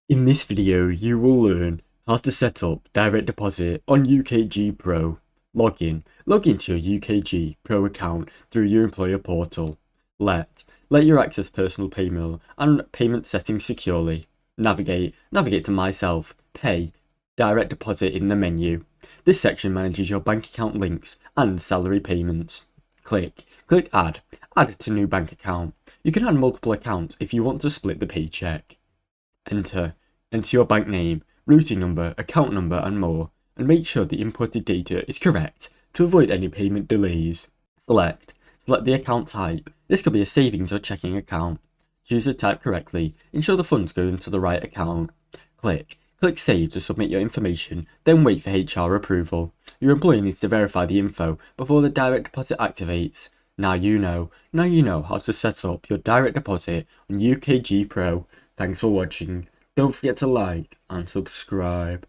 In this video, you will learn how to set up direct deposit on UKG Pro. Log into your UKG Pro account through your employer portal. Let your access personal payment and payment settings securely. Navigate to myself, pay, direct deposit in the menu. This section manages your bank account links and salary payments. Click add to new bank account. You can add multiple accounts if you want to split the paycheck. Enter your bank name, routing number, account number and more, and make sure the inputted data is correct to avoid any payment delays. Select the account type. This could be a savings or checking account. Choose the type correctly, ensure the funds go into the right account. Click save to submit your information, then wait for HR approval. Your employer needs to verify the info before the direct deposit activates. Now you know how to set up your direct deposit on UKG Pro. Thanks for watching. Don't forget to like and subscribe.